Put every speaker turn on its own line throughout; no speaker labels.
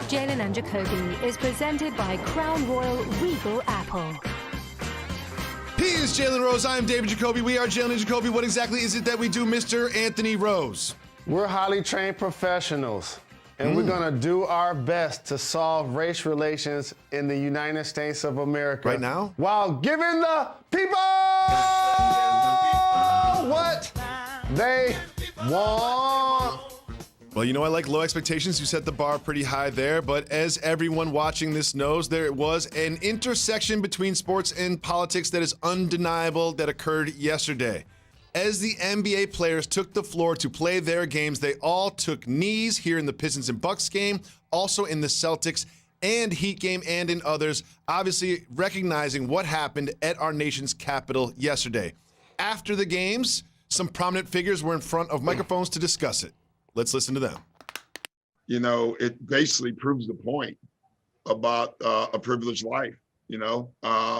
Jalen and Jacoby is presented by Crown Royal Regal Apple.
He is Jalen Rose. I am David Jacoby. We are Jalen and Jacoby. What exactly is it that we do, Mr. Anthony Rose?
We're highly trained professionals, and we're going to do our best to solve race relations in the United States of America.
Right now?
While giving the people what they want.
Well, you know, I like low expectations. You set the bar pretty high there. But as everyone watching this knows, there was an intersection between sports and politics that is undeniable that occurred yesterday. As the NBA players took the floor to play their games, they all took knees here in the Pistons and Bucks game, also in the Celtics and Heat game, and in others, obviously recognizing what happened at our nation's capital yesterday. After the games, some prominent figures were in front of microphones to discuss it. Let's listen to them.
You know, it basically proves the point about a privileged life, you know,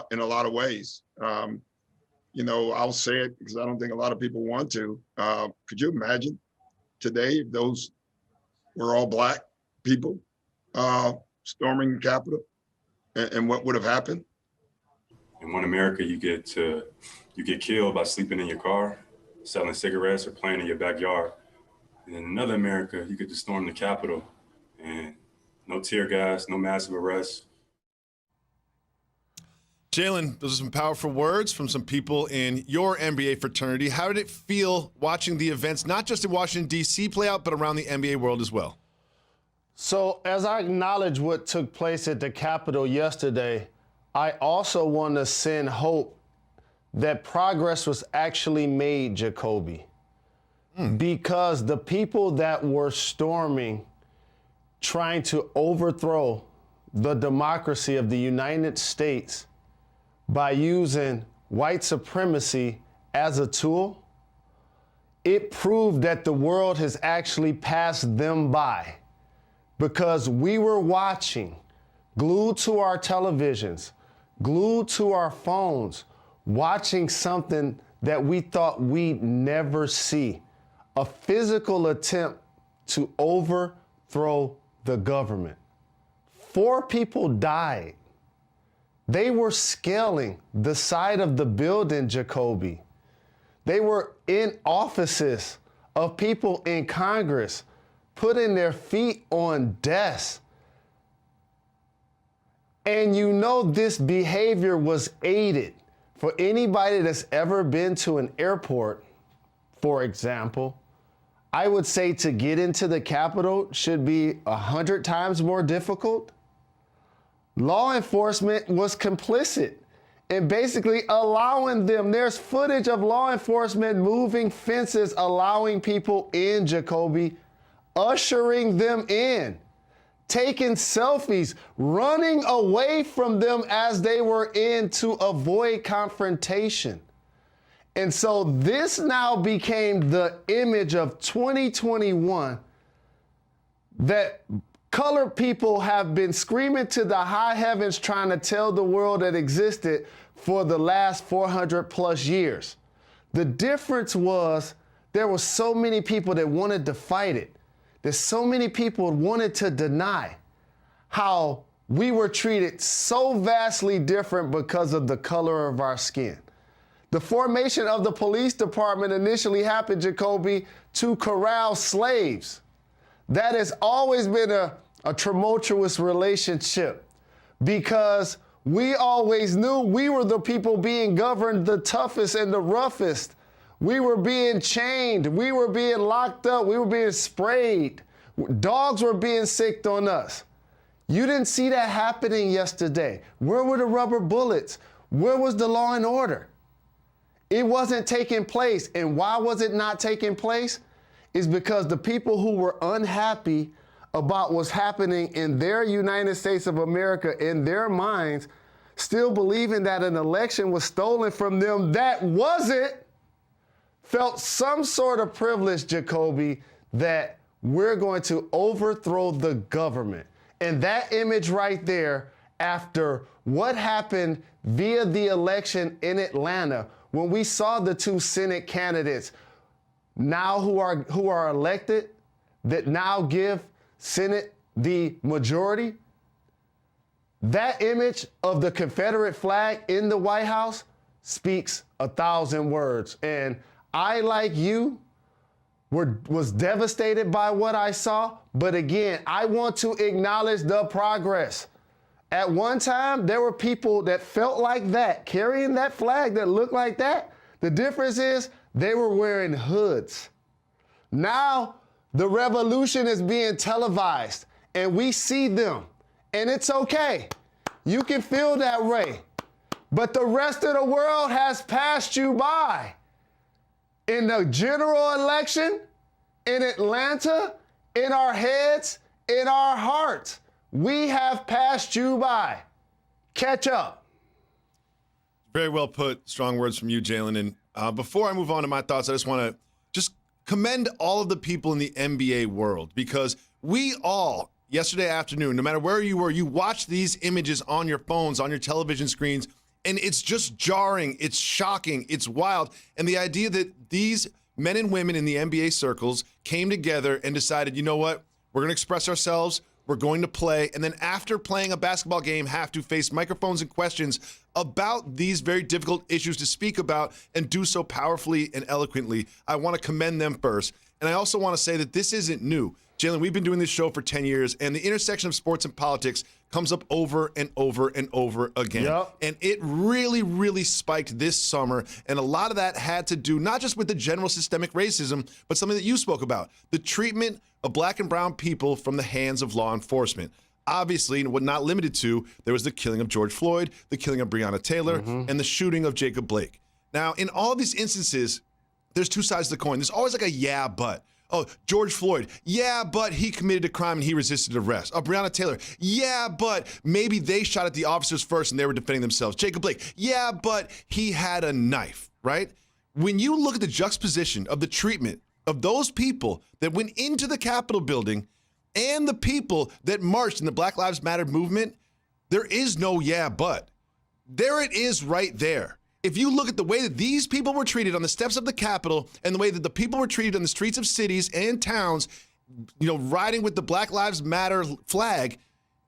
in a lot of ways. You know, I'll say it because I don't think a lot of people want to. Could you imagine today if those were all Black people storming the Capitol and what would have happened?
In one America, you get killed by sleeping in your car, selling cigarettes, or playing in your backyard. And in another America, you get to storm the Capitol and no tear gas, no massive arrests.
Jalen, those are some powerful words from some people in your NBA fraternity. How did it feel watching the events, not just in Washington, D.C. play out, but around the NBA world as well?
So as I acknowledge what took place at the Capitol yesterday, I also want to send hope that progress was actually made, Jacoby. Because the people that were storming, trying to overthrow the democracy of the United States by using white supremacy as a tool, it proved that the world has actually passed them by. Because we were watching, glued to our televisions, glued to our phones, watching something that we thought we'd never see. A physical attempt to overthrow the government. 4 people died. They were scaling the side of the building, Jacoby. They were in offices of people in Congress, putting their feet on desks. And you know this behavior was aided. For anybody that's ever been to an airport, for example, I would say to get into the Capitol should be 100 times more difficult. Law enforcement was complicit in basically allowing them. There's footage of law enforcement moving fences, allowing people in, Jacoby, ushering them in, taking selfies, running away from them as they were in to avoid confrontation. And so this now became the image of 2021 that colored people have been screaming to the high heavens, trying to tell the world that existed for the last 400 plus years. The difference was there were so many people that wanted to fight it. There's so many people wanted to deny how we were treated so vastly different because of the color of our skin. The formation of the police department initially happened, Jacoby, to corral slaves. That has always been a tumultuous relationship because we always knew we were the people being governed the toughest and the roughest. We were being chained. We were being locked up. We were being sprayed. Dogs were being sicked on us. You didn't see that happening yesterday. Where were the rubber bullets? Where was the law and order? It wasn't taking place. And why was it not taking place? Is because the people who were unhappy about what's happening in their United States of America, in their minds, still believing that an election was stolen from them that wasn't, felt some sort of privilege, Jacoby, that we're going to overthrow the government. And that image right there, after what happened via the election in Atlanta, when we saw the 2 Senate candidates now who are elected, that now give Senate the majority, that image of the Confederate flag in the White House speaks 1,000 words. And I, like you, was devastated by what I saw. But again, I want to acknowledge the progress. At one time, there were people that felt like that, carrying that flag that looked like that. The difference is they were wearing hoods. Now, the revolution is being televised, and we see them. And it's okay. You can feel that way. But the rest of the world has passed you by. In the general election, in Atlanta, in our heads, in our hearts, we have passed you by. Catch up.
Very well put. Strong words from you, Jalen. And before I move on to my thoughts, I just want to just commend all of the people in the NBA world, because we all, yesterday afternoon, no matter where you were, you watched these images on your phones, on your television screens, and it's just jarring. It's shocking. It's wild. And the idea that these men and women in the NBA circles came together and decided, you know what, we're going to express ourselves. We're going to play. And then after playing a basketball game, have to face microphones and questions about these very difficult issues to speak about, and do so powerfully and eloquently. I want to commend them first. And I also want to say that this isn't new. Jalen, we've been doing this show for 10 years, and the intersection of sports and politics comes up over and over and over again.
Yep.
And it really, really spiked this summer. And a lot of that had to do not just with the general systemic racism, but something that you spoke about, the treatment of black and brown people from the hands of law enforcement. Obviously, and what not limited to, there was the killing of George Floyd, the killing of Breonna Taylor, and the shooting of Jacob Blake. Now, in all these instances, there's two sides of the coin. There's always like a yeah, but. Oh, George Floyd, yeah, but he committed a crime and he resisted arrest. Oh, Breonna Taylor, yeah, but maybe they shot at the officers first and they were defending themselves. Jacob Blake, yeah, but he had a knife, right? When you look at the juxtaposition of the treatment of those people that went into the Capitol building and the people that marched in the Black Lives Matter movement, there is no yeah, but. There it is right there. If you look at the way that these people were treated on the steps of the Capitol and the way that the people were treated on the streets of cities and towns, you know, riding with the Black Lives Matter flag,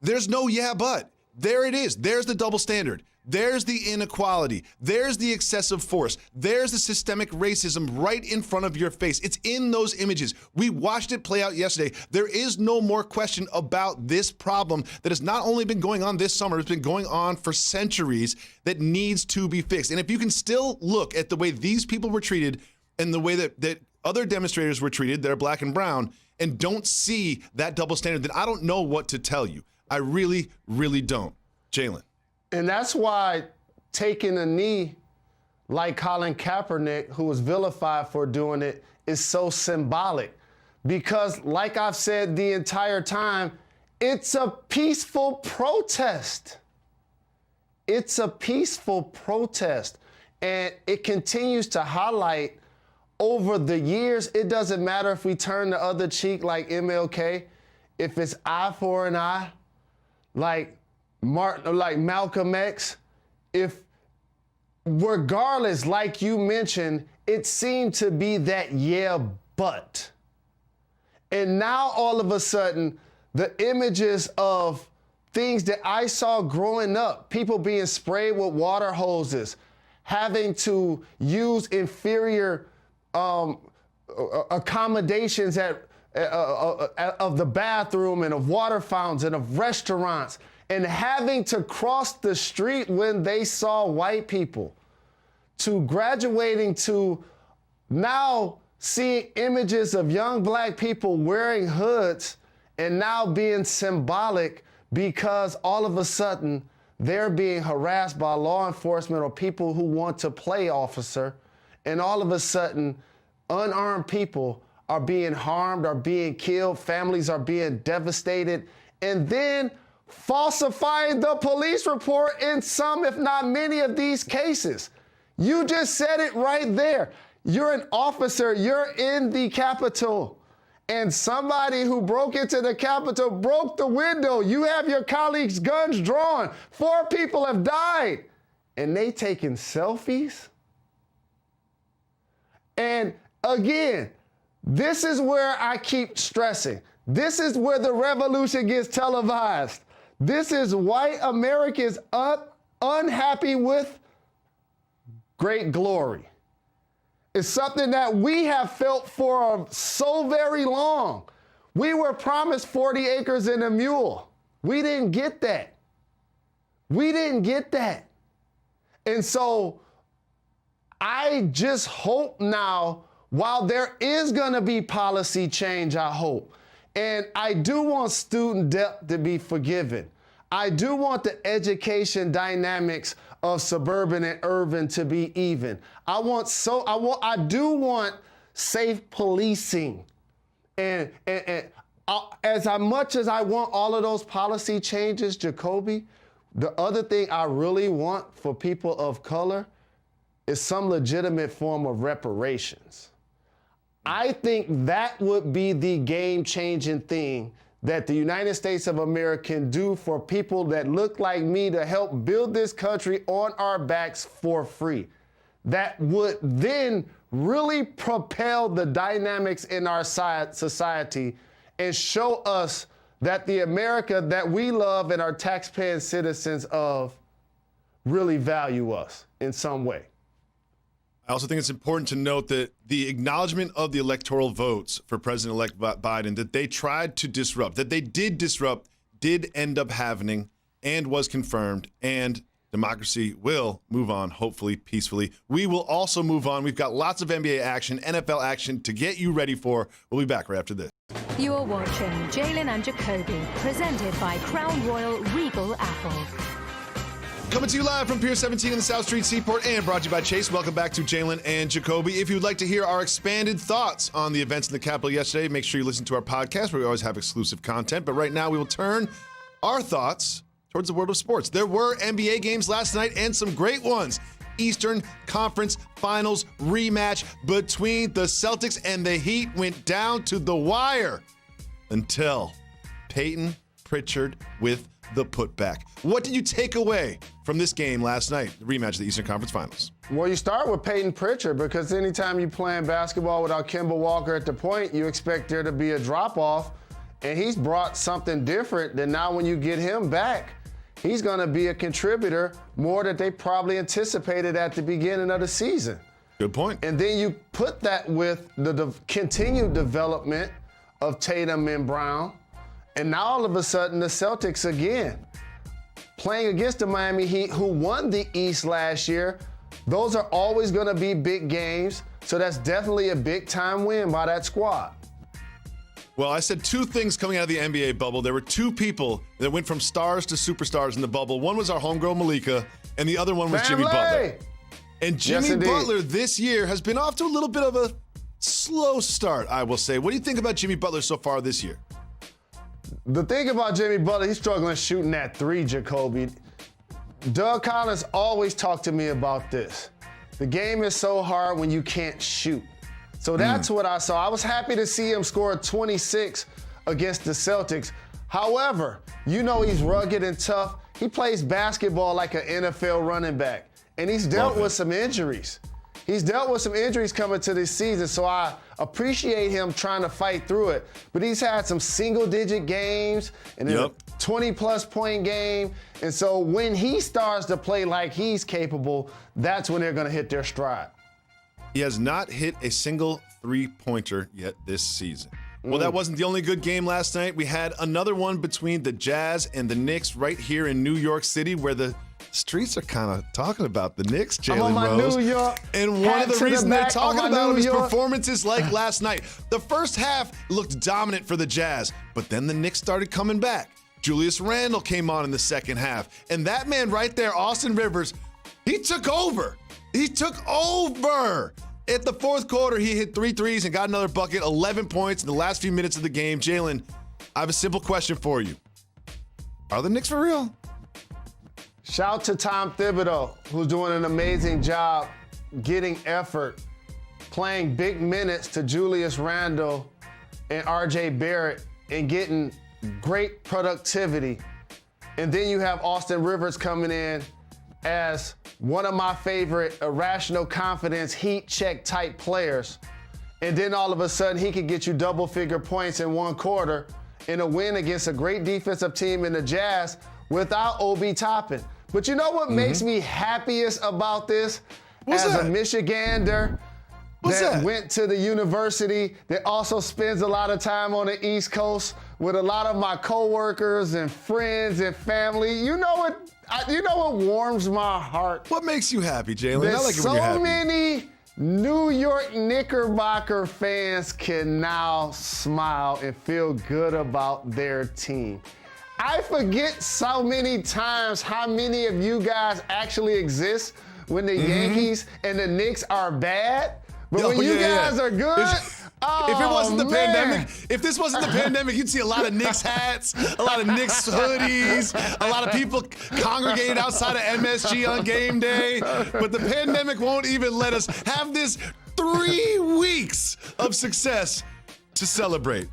there's no yeah, but. There it is. There's the double standard. There's the inequality. There's the excessive force. There's the systemic racism right in front of your face. It's in those images. We watched it play out yesterday. There is no more question about this problem that has not only been going on this summer, it's been going on for centuries, that needs to be fixed. And if you can still look at the way these people were treated and the way that other demonstrators were treated that are black and brown and don't see that double standard, then I don't know what to tell you. I really, really don't. Jalen.
And that's why taking a knee like Colin Kaepernick, who was vilified for doing it, is so symbolic. Because like I've said the entire time, it's a peaceful protest. It's a peaceful protest. And it continues to highlight over the years, it doesn't matter if we turn the other cheek like MLK, if it's eye for an eye, like Malcolm X, if regardless, like you mentioned, it seemed to be that yeah, but. And now all of a sudden, the images of things that I saw growing up, people being sprayed with water hoses, having to use inferior accommodations of the bathroom and of water fountains and of restaurants, and having to cross the street when they saw white people, to graduating to now seeing images of young black people wearing hoods and now being symbolic because all of a sudden they're being harassed by law enforcement or people who want to play officer, and all of a sudden unarmed people are being harmed, are being killed, families are being devastated, and then falsifying the police report in some, if not many, of these cases. You just said it right there. You're an officer, you're in the Capitol, and somebody who broke into the Capitol broke the window. You have your colleagues' guns drawn. 4 people have died, and they taking selfies? And again, this is where I keep stressing. This is where the revolution gets televised. This is white Americans unhappy with great glory. It's something that we have felt for so very long. We were promised 40 acres and a mule. We didn't get that. We didn't get that. And so I just hope now, while there is going to be policy change, I hope, and I do want student debt to be forgiven. I do want the education dynamics of suburban and urban to be even. I do want safe policing. And as much as I want all of those policy changes, Jacoby, the other thing I really want for people of color is some legitimate form of reparations. I think that would be the game-changing thing that the United States of America can do for people that look like me to help build this country on our backs for free. That would then really propel the dynamics in our society and show us that the America that we love and are taxpaying citizens of really value us in some way.
I also think it's important to note that the acknowledgement of the electoral votes for President-elect Biden that they tried to disrupt, that they did disrupt, did end up happening and was confirmed, and democracy will move on, hopefully, peacefully. We will also move on. We've got lots of NBA action, NFL action to get you ready for. We'll be back right after this.
You're watching Jalen and Jacoby, presented by Crown Royal Regal Apple.
Coming to you live from Pier 17 in the South Street Seaport and brought to you by Chase. Welcome back to Jalen and Jacoby. If you'd like to hear our expanded thoughts on the events in the Capitol yesterday, make sure you listen to our podcast where we always have exclusive content. But right now we will turn our thoughts towards the world of sports. There were NBA games last night and some great ones. Eastern Conference Finals rematch between the Celtics and the Heat went down to the wire until Peyton Pritchard with the putback. What did you take away from this game last night, the rematch of the Eastern Conference Finals?
Well, you start with Peyton Pritchard because anytime you're playing basketball without Kemba Walker at the point, you expect there to be a drop-off, and he's brought something different that now when you get him back, he's going to be a contributor more than they probably anticipated at the beginning of the season.
Good point.
And then you put that with the continued development of Tatum and Brown, and now all of a sudden the Celtics again playing against the Miami Heat, who won the East last year. Those are always going to be big games, so that's definitely a big-time win by that squad.
Well, I said two things coming out of the NBA bubble. There were two people that went from stars to superstars in the bubble. One was our homegirl Malika, and the other one was Jimmy Butler. And Jimmy Butler this year has been off to a little bit of a slow start, I will say. What do you think about Jimmy Butler so far this year?
The thing about Jimmy Butler, he's struggling shooting that three, Jacoby. Doug Collins always talked to me about this. The game is so hard when you can't shoot. So that's what I saw. I was happy to see him score 26 against the Celtics. However, you know he's rugged and tough. He plays basketball like an NFL running back, and he's dealt with some injuries. He's dealt with some injuries coming to this season, so I appreciate him trying to fight through it. But he's had some single-digit games and then a 20-plus point game. And so when he starts to play like he's capable, that's when they're going to hit their stride.
He has not hit a single three-pointer yet this season. Well, that wasn't the only good game last night. We had another one between the Jazz and the Knicks right here in New York City, where the streets are kind of talking about the Knicks, Jalen Rose.
New York.
And one of the reasons they're talking about him is performances like last night. The first half looked dominant for the Jazz, but then the Knicks started coming back. Julius Randle came on in the second half, and that man right there, Austin Rivers, he took over. He took over. At the fourth quarter, he hit 3 threes and got another bucket, 11 points in the last few minutes of the game. Jalen, I have a simple question for you. Are the Knicks for real?
Shout to Tom Thibodeau, who's doing an amazing job getting effort, playing big minutes to Julius Randle and RJ Barrett and getting great productivity. And then you have Austin Rivers coming in as one of my favorite irrational confidence, heat check type players. and then all of a sudden he could get you double-figure points in one quarter in a win against a great defensive team in the Jazz without Obi Toppin. But you know what makes me happiest about this?
What's
As
that?
a Michigander that went to the university, that also spends a lot of time on the East Coast with a lot of my coworkers and friends and family. You know what warms my heart?
What makes you happy, Jalen? I
That
like it when you're
so
happy.
many New York Knickerbocker fans can now smile and feel good about their team. I forget so many times how many of you guys actually exist when the Yankees and the Knicks are bad. But when you guys are good,
If it wasn't the
man.
pandemic, if this wasn't the pandemic, you'd see a lot of Knicks hats, a lot of Knicks hoodies, a lot of people congregated outside of MSG on game day. But the pandemic won't even let us have this 3 weeks of success to celebrate.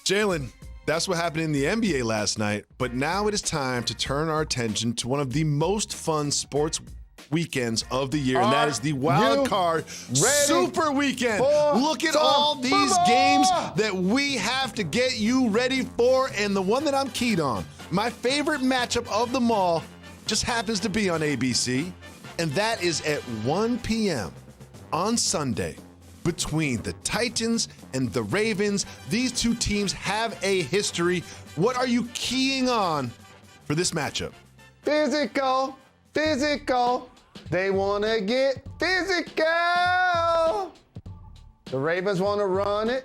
Jalen, that's what happened in the NBA last night. But now it is time to turn our attention to one of the most fun sports weekends of the year, and that is the Wild Card Super Weekend. Look at all these games that we have to get you ready for, and the one that I'm keyed on, my favorite matchup of them all, just happens to be on ABC, and that is at 1 p.m. on Sunday between the Titans and the Ravens. These two teams have a history. What are you keying on for this matchup?
Physical. They want to get physical. The Ravens want to run it.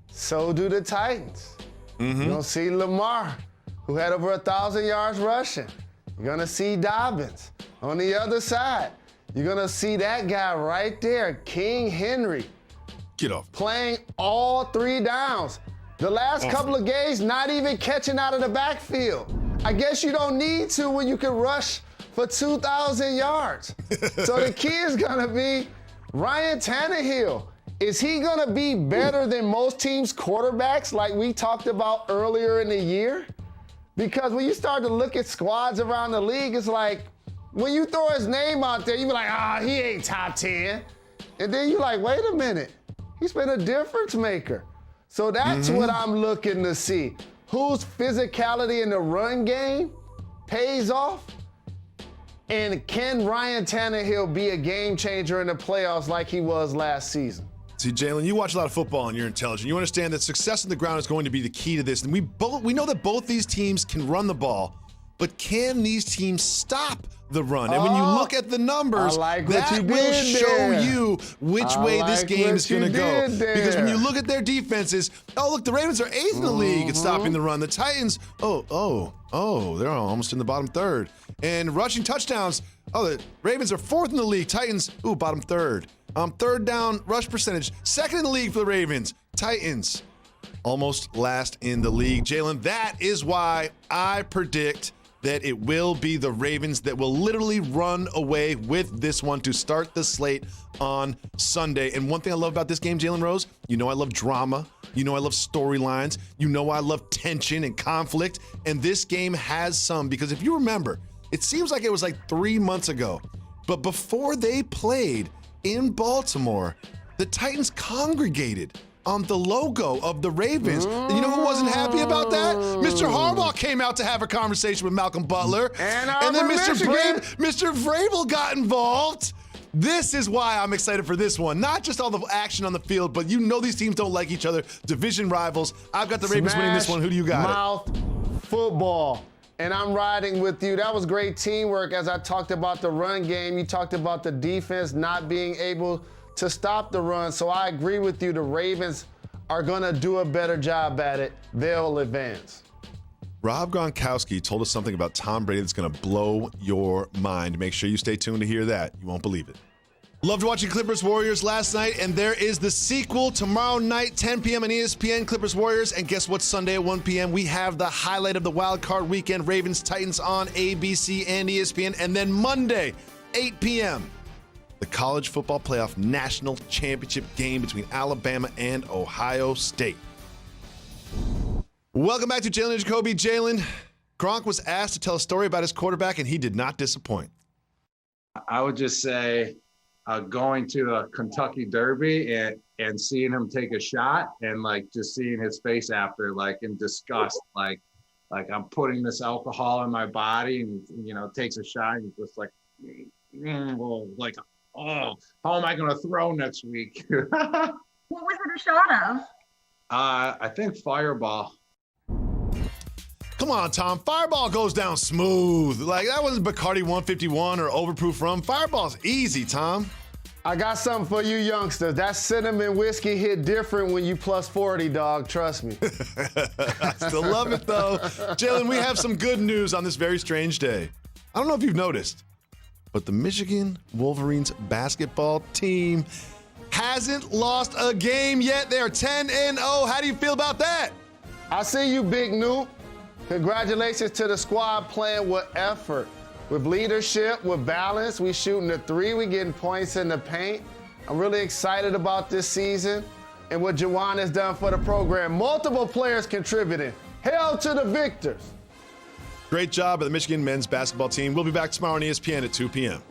So do the Titans. You're going to see Lamar, who had over 1,000 yards rushing. You're going to see Dobbins. On the other side, you're going to see that guy right there, King Henry,
Get off.
playing all 3 downs. The last couple of games, not even catching out of the backfield. I guess you don't need to when you can rush for 2,000 yards. So the key is gonna be Ryan Tannehill. Is he gonna be better than most teams' quarterbacks like we talked about earlier in the year? Because when you start to look at squads around the league, it's like, when you throw his name out there, you be like, he ain't top 10. And then you're like, wait a minute, he's been a difference maker. So that's what I'm looking to see. Whose physicality in the run game pays off? And can Ryan Tannehill be a game changer in the playoffs like he was last season?
See, Jalen, you watch a lot of football and you're intelligent. You understand that success on the ground is going to be the key to this. And we know that both these teams can run the ball, but can these teams stop the run? And when you look at the numbers, that will show you which way this game is going to go. Because when you look at their defenses, look, the Ravens are 8th in the league at stopping the run. The Titans, they're almost in the bottom 3rd. And rushing touchdowns, the Ravens are 4th in the league. Titans, bottom 3rd. 3rd down rush percentage, 2nd in the league for the Ravens. Titans, almost last in the league. Jalen, that is why I predict that it will be the Ravens that will literally run away with this one to start the slate on Sunday. And one thing I love about this game, Jalen Rose, I love drama. I love storylines. I love tension and conflict. And this game has some, because if you remember, it seems like it was like 3 months ago, but before they played in Baltimore, the Titans congregated on the logo of the Ravens. And you know who wasn't happy about that? Mr. Harbaugh came out to have a conversation with Malcolm Butler. And then Mr. Vrabel got involved. This is why I'm excited for this one. Not just all the action on the field, but these teams don't like each other. Division rivals. I've got the Ravens winning this one. Who do you got?
Mouth football. And I'm riding with you. That was great teamwork. As I talked about the run game, you talked about the defense not being able to stop the run. So I agree with you. The Ravens are going to do a better job at it. They'll advance.
Rob Gronkowski told us something about Tom Brady that's going to blow your mind. Make sure you stay tuned to hear that. You won't believe it. Loved watching Clippers Warriors last night, and there is the sequel tomorrow night, 10 p.m. on ESPN, Clippers Warriors. And guess what? Sunday at 1 p.m., we have the highlight of the Wild Card Weekend, Ravens Titans on ABC and ESPN. And then Monday, 8 p.m., the College Football Playoff National Championship game between Alabama and Ohio State. Welcome back to Jalen Jacoby. Jalen, Gronk was asked to tell a story about his quarterback, and he did not disappoint.
I would just say going to a Kentucky Derby and seeing him take a shot and like just seeing his face after, like in disgust, like I'm putting this alcohol in my body, and takes a shot and just like, like, oh, how am I gonna throw next week?
What was it a shot of?
I think Fireball.
Come on, Tom. Fireball goes down smooth. Like, that wasn't Bacardi 151 or overproof rum. Fireball's easy, Tom.
I got something for you youngsters. That cinnamon whiskey hit different when you plus 40, dog. Trust me.
I still love it, though. Jalen, we have some good news on this very strange day. I don't know if you've noticed, but the Michigan Wolverines basketball team hasn't lost a game yet. They're 10-0. How do you feel about that?
I see you, Big Noob. Congratulations to the squad playing with effort, with leadership, with balance. We shooting the three, we getting points in the paint. I'm really excited about this season and what Juwan has done for the program. Multiple players contributing. Hail to the victors.
Great job by the Michigan men's basketball team. We'll be back tomorrow on ESPN at 2 p.m.